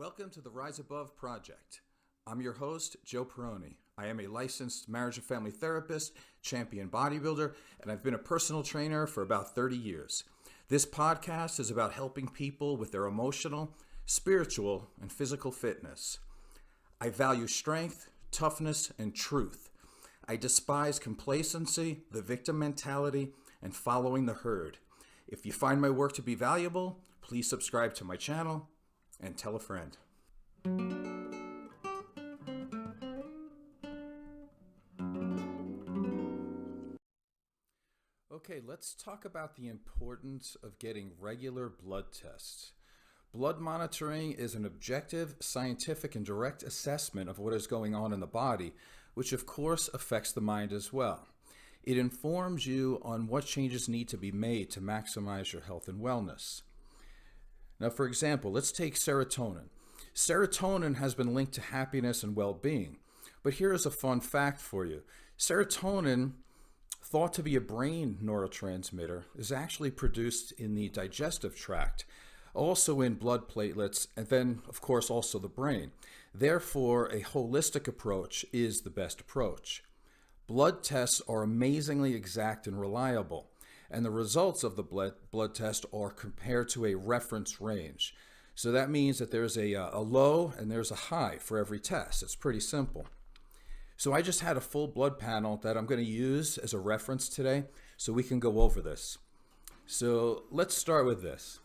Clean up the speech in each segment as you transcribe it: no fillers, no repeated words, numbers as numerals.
Welcome to the Rise Above Project. I'm your host, Joe Perroni. I am a licensed marriage and family therapist, champion bodybuilder, and I've been a personal trainer for about 30 years. This podcast is about helping people with their emotional, spiritual, and physical fitness. I value strength, toughness, and truth. I despise complacency, the victim mentality, and following the herd. If you find my work to be valuable, please subscribe to my channel and tell a friend. Okay, let's talk about the importance of getting regular blood tests. Blood monitoring is an objective, scientific, and direct assessment of what is going on in the body, which of course affects the mind as well. It informs you on what changes need to be made to maximize your health and wellness. Now, for example, let's take serotonin. Serotonin has been linked to happiness and well-being. But here is a fun fact for you. Serotonin, thought to be a brain neurotransmitter, is actually produced in the digestive tract, also in blood platelets, and then, of course, also the brain. Therefore, a holistic approach is the best approach. Blood tests are amazingly exact and reliable, and the results of the blood test are compared to a reference range. So that means that there's a low and there's a high for every test. It's pretty simple. So I just had a full blood panel that I'm going to use as a reference today so we can go over this. So let's start with this.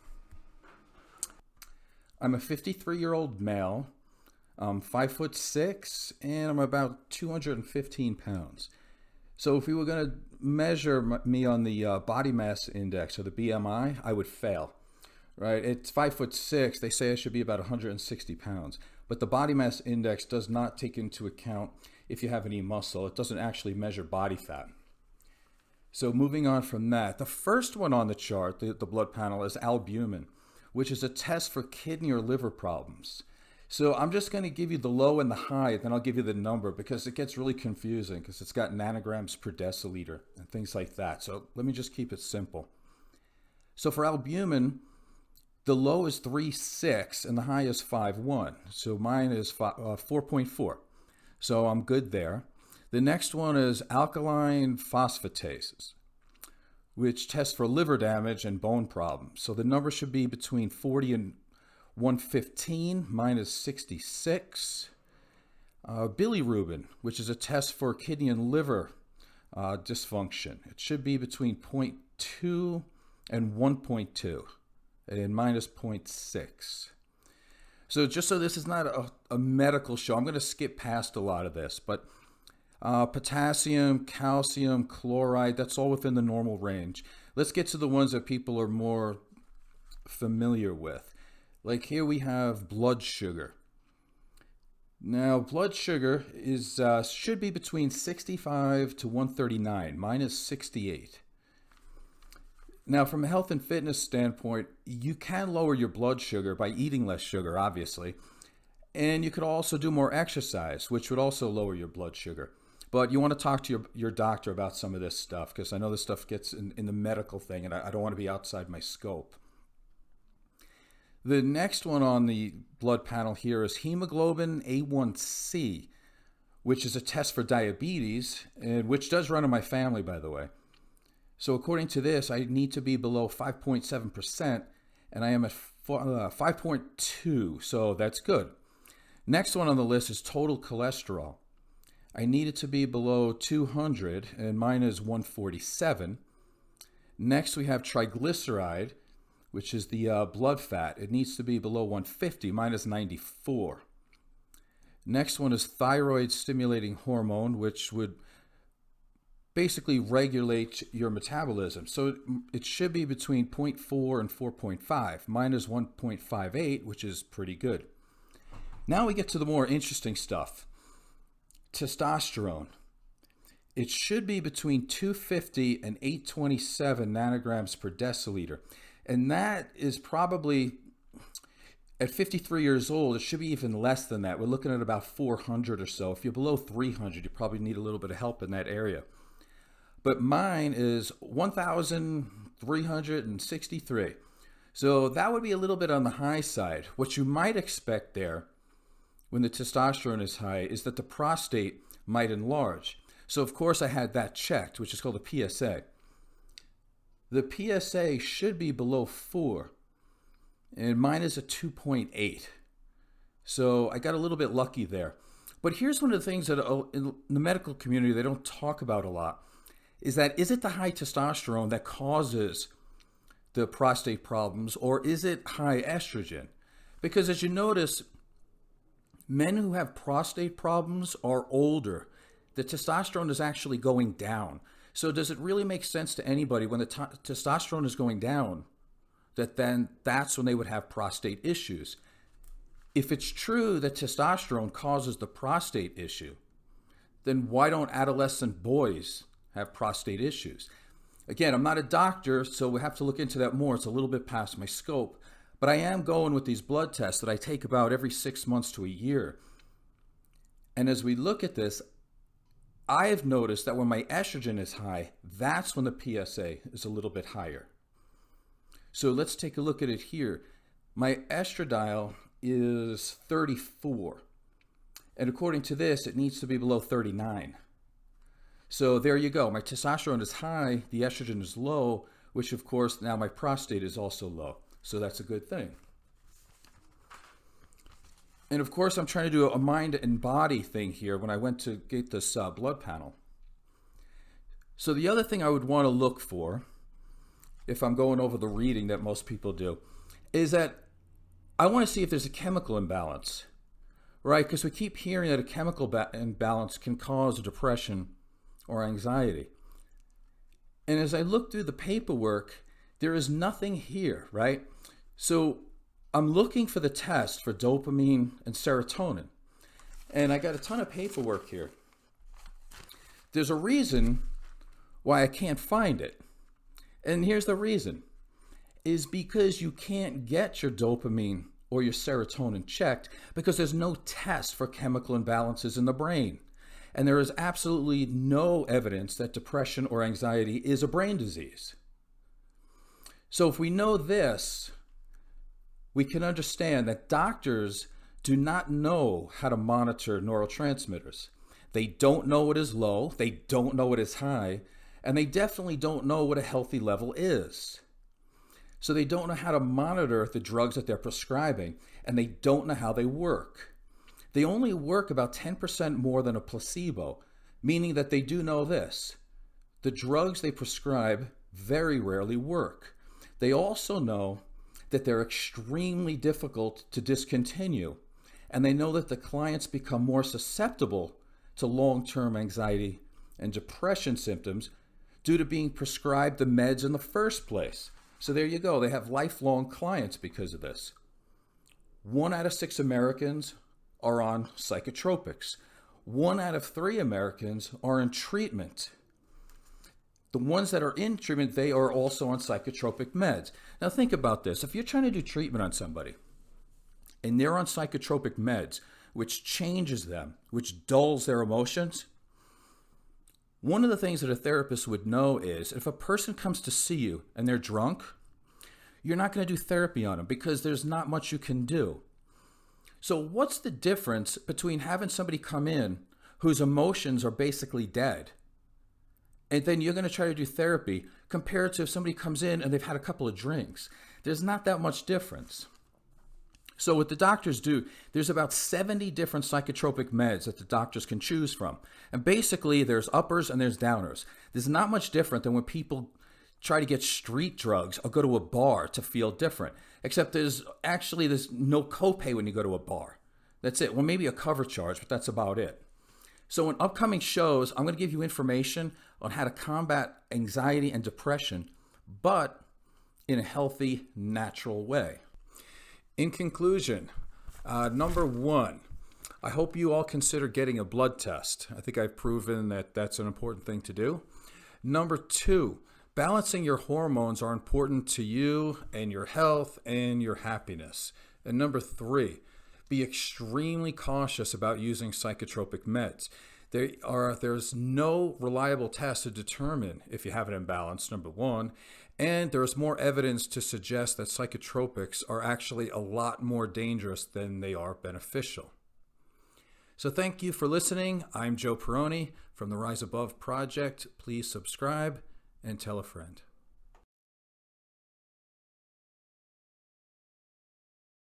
I'm a 53-year-old male. I'm 5'6", and I'm about 215 pounds. So if we were going to measure me on the body mass index or the BMI, I would fail, right? It's 5'6". They say I should be about 160 pounds, but the body mass index does not take into account if you have any muscle. It doesn't actually measure body fat. So moving on from that, the first one on the chart, the blood panel, is albumin, which is a test for kidney or liver problems. So I'm just going to give you the low and the high, then I'll give you the number because it gets really confusing because it's got nanograms per deciliter and things like that. So let me just keep it simple. So for albumin, the low is 3.6 and the high is 5.1. So mine is 4.4. So I'm good there. The next one is alkaline phosphatases, which tests for liver damage and bone problems. So the number should be between 40 and 115, mine is 66. Bilirubin, which is a test for kidney and liver dysfunction. It should be between 0.2 and 1.2, and mine is 0.6. So just so this is not a medical show, I'm going to skip past a lot of this, but potassium, calcium, chloride, that's all within the normal range. Let's get to the ones that people are more familiar with. Like here we have blood sugar. Now blood sugar is should be between 65 to 139. Mine is 68. Now from a health and fitness standpoint, you can lower your blood sugar by eating less sugar, obviously. And you could also do more exercise, which would also lower your blood sugar. But you want to talk to your doctor about some of this stuff because I know this stuff gets in the medical thing and I don't want to be outside my scope. The next one on the blood panel here is hemoglobin A1C, which is a test for diabetes, and which does run in my family, by the way. So according to this, I need to be below 5.7%, and I am at 5.2, so that's good. Next one on the list is total cholesterol. I need it to be below 200, and mine is 147. Next, we have triglyceride, which is the blood fat. It needs to be below 150. Mine is 94. Next one is thyroid stimulating hormone, which would basically regulate your metabolism. So it should be between 0.4 and 4.5. Mine is 1.58, which is pretty good. Now we get to the more interesting stuff. Testosterone. It should be between 250 and 827 nanograms per deciliter. And that is probably, at 53 years old, it should be even less than that. We're looking at about 400 or so. If you're below 300, you probably need a little bit of help in that area. But mine is 1,363. So that would be a little bit on the high side. What you might expect there when the testosterone is high is that the prostate might enlarge. So of course I had that checked, which is called a PSA. The PSA should be below 4, and mine is a 2.8. So I got a little bit lucky there. But here's one of the things that in the medical community they don't talk about a lot, is it the high testosterone that causes the prostate problems, or is it high estrogen? Because as you notice, men who have prostate problems are older. The testosterone is actually going down. So does it really make sense to anybody when the testosterone is going down that then that's when they would have prostate issues? If it's true that testosterone causes the prostate issue, then why don't adolescent boys have prostate issues? Again, I'm not a doctor, so we have to look into that more. It's a little bit past my scope. But I am going with these blood tests that I take about every 6 months to a year. And as we look at this, I've noticed that when my estrogen is high, that's when the PSA is a little bit higher. So let's take a look at it here. My estradiol is 34. And according to this, it needs to be below 39. So there you go. My testosterone is high, the estrogen is low, which of course now my prostate is also low. So that's a good thing. And of course, I'm trying to do a mind and body thing here when I went to get this blood panel. So the other thing I would want to look for, if I'm going over the reading that most people do, is that I want to see if there's a chemical imbalance, right? Because we keep hearing that a chemical imbalance can cause depression or anxiety. And as I look through the paperwork, there is nothing here, right? So I'm looking for the test for dopamine and serotonin. And I got a ton of paperwork here. There's a reason why I can't find it. And here's the reason. Is because you can't get your dopamine or your serotonin checked because there's no test for chemical imbalances in the brain. And there is absolutely no evidence that depression or anxiety is a brain disease. So if we know this, we can understand that doctors do not know how to monitor neurotransmitters. They don't know what is low, they don't know what is high, and they definitely don't know what a healthy level is. So they don't know how to monitor the drugs that they're prescribing, and they don't know how they work. They only work about 10% more than a placebo, meaning that they do know this. The drugs they prescribe very rarely work. They also know that they're extremely difficult to discontinue, and they know that the clients become more susceptible to long-term anxiety and depression symptoms due to being prescribed the meds in the first place. So there you go. They have lifelong clients because of this. 1 out of 6 Americans are on psychotropics. 1 out of 3 Americans are in treatment. The ones that are in treatment, they are also on psychotropic meds. Now think about this. If you're trying to do treatment on somebody and they're on psychotropic meds, which changes them, which dulls their emotions, one of the things that a therapist would know is if a person comes to see you and they're drunk, you're not going to do therapy on them because there's not much you can do. So what's the difference between having somebody come in whose emotions are basically dead, and then you're going to try to do therapy, compared to if somebody comes in and they've had a couple of drinks? There's not that much difference. So what the doctors do, there's about 70 different psychotropic meds that the doctors can choose from. And basically there's uppers and there's downers. There's not much different than when people try to get street drugs or go to a bar to feel different. Except there's no copay when you go to a bar. That's it. Well, maybe a cover charge, but that's about it. So in upcoming shows, I'm going to give you information on how to combat anxiety and depression, but in a healthy, natural way. In conclusion, number 1, I hope you all consider getting a blood test. I think I've proven that that's an important thing to do. Number 2, balancing your hormones are important to you and your health and your happiness. And number 3, be extremely cautious about using psychotropic meds. There's no reliable test to determine if you have an imbalance, number 1. And there is more evidence to suggest that psychotropics are actually a lot more dangerous than they are beneficial. So thank you for listening. I'm Joe Perroni from the Rise Above Project. Please subscribe and tell a friend.